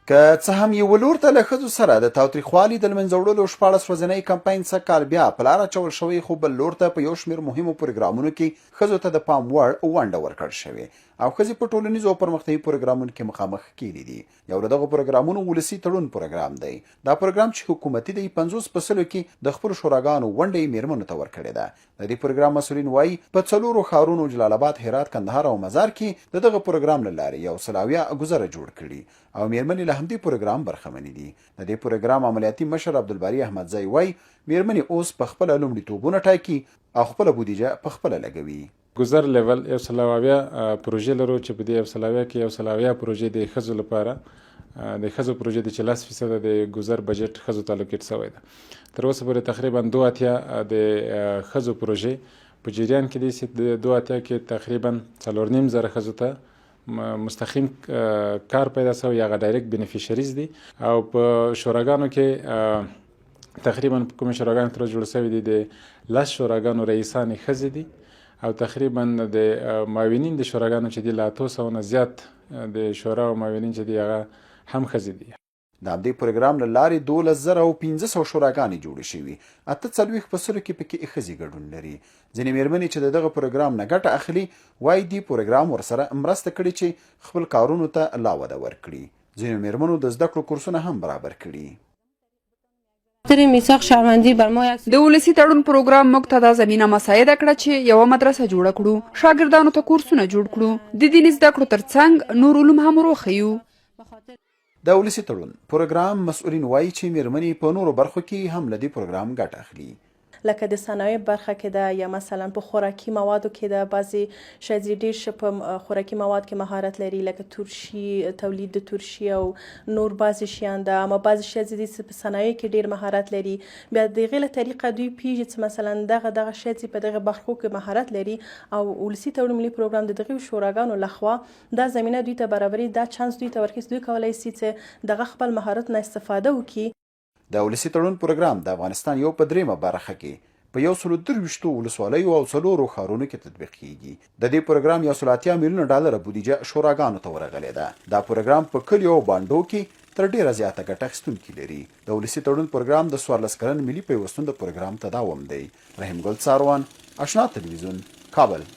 که څه هم یو لور ته له ښځو سره د تاوتریخوالي د لمنځه وړلو 14 ورځنی کمپاین څه کال بیا په لار اچول شوی، خو بل لور ته په یو شمېر مهمو پروګرامونو کې ښځو ته د پام وړ ونډه ورکړل شوې او ښځې په ټولنیزو او پرمختیایي پروګرامونو کې مخامخ کېدې دي. یو له دغو پروګرامونو ولسي تړون پروګرام دی. دا پروګرام چې حکومتي دی 50 په سلو کې د خپلو شوراګانو ونډه یې میرمنو ته ورکړې ده. د دې پروګرام مسؤلین وایي په 4 ښارونو جلال آباد، هرات، کندهار او مزار کې د دغه پروګرام له لارې 100 ګذره جوړ کړي او میرمنې له همدې پروګرام برخمنې دي. د دې پروګرام عملیاتي مشر عبدالباري احمدزی وایي میرمنې اوس په خپله لومړیتوبونه ټاکي او خپله بودیجه په خپله لګوي. ګذر لیول 100 پروژې لرو چې په دې 100 کې 100 پروژې د ښځو لپاره د ښځو پروژې د 40% د ګذر بجټ ښځو ته الوکیټ شوی ده. تر اوسه پورې تقریبا 82 د ښځو پروژې په جریان کې دي چې د 82 کې تقریبا 4.5 ښځو ته مستقیم کار پیدا شوی یا ډایرکټ بینیفیشریز دي او په شوراګانو کې تقریبا کوم شوراګانو تر جوړ شوی دي د 10 شوراګانو رئیسان ښځې دي او تقریبا د معاونین د شوراګانو چې دي له 800 نه زیات د شورا او معاونین چې دي هغه هم ښځې دي. د همدې پروګرام له لارې 12500 شوراګانې جوړې شوي، 48% کې پکې ښځې ګډون لري. ځینې میرمنې چې د دغه پروګرام نه ګټه اخلي وایي دې پروګرام ورسره مرسته کړې چې خپل کارونو ته لا وده ورکړي. ځینې میرمنو د زده کړو کورسونه هم برابر کړي. د ولسي تړون پروګرام موږ ته دا زمینه مساعده کړه چې یوه مدرسه جوړه کړو، شاګردانو ته کورسونه جوړ کړو، د دیني زده کړو ترڅنګ نور علوم هم وروښیو. د ولسي تړون پروګرام مسؤلین وایي چې میرمنې په نورو برخو کې هم له دې پروګرام ګټه اخلي. لکه د صنایع برخه کې ده یا مثلا په خوراکي موادو کې ده. بعضې ښځې ډېر ښه په خوراکي مواد کې مهارت لري، لکه ترشي، تولید د ترشي او نور بعضې شیان ده. اما بعضې ښځې دي چې په صنایع کې ډېر مهارت لري. بیا د هغې له طریقه دوی پوهېږي چې مثلا دغه ښځې په دغه برخو کې مهارت لري او ولسي تړون ملي پروګرام د دغې شوراګانو لخوا دا زمینه دوی ته برابري، دا چانس دوی ته ورکوي چې دوی کولی شي چې دغه خپل مهارت نه استفاده وکړي. د ولسي تړون پروګرام د افغانستان یو په 3مه برخه کې په 123 ولسوالیو او 4 ښارونو کې تطبیق کیږي. د دې پروګرام 180 میلیونه ډالر بودیجه شوراګانو ته ورغلې ده. دا پروګرام په کلیو او بانډو کې تر ډیره زیاته ګټه اخیستونکي لري. د ولسي تړون پروګرام د 14 کلن ملي پیوستون د پروګرام تداوم دی. رحیم ګل څاروان، آشنا تلویزیون، کابل.